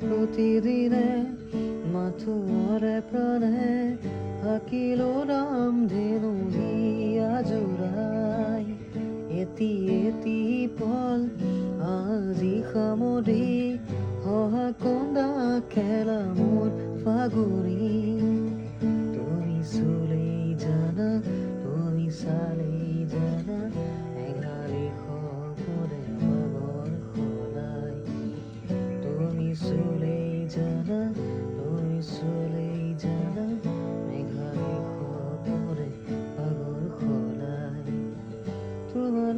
প্ৰতিদিনে মাথোঁৰে প্ৰাণে থাকিলো নাম ধেনু হিয়া জোৰাই এটি এটি পল আজি সামৰি হহা কন্দা খেলা মোৰ ফাগুৰি তুমি চুলেই জানা তুমি চালেই জানা এঙালি সপোনে পাগল সলাই তুমি চুলেই জানা তুমি চুলেই জানা মেঘালি সপোনে পাগল সলাই তোমাৰ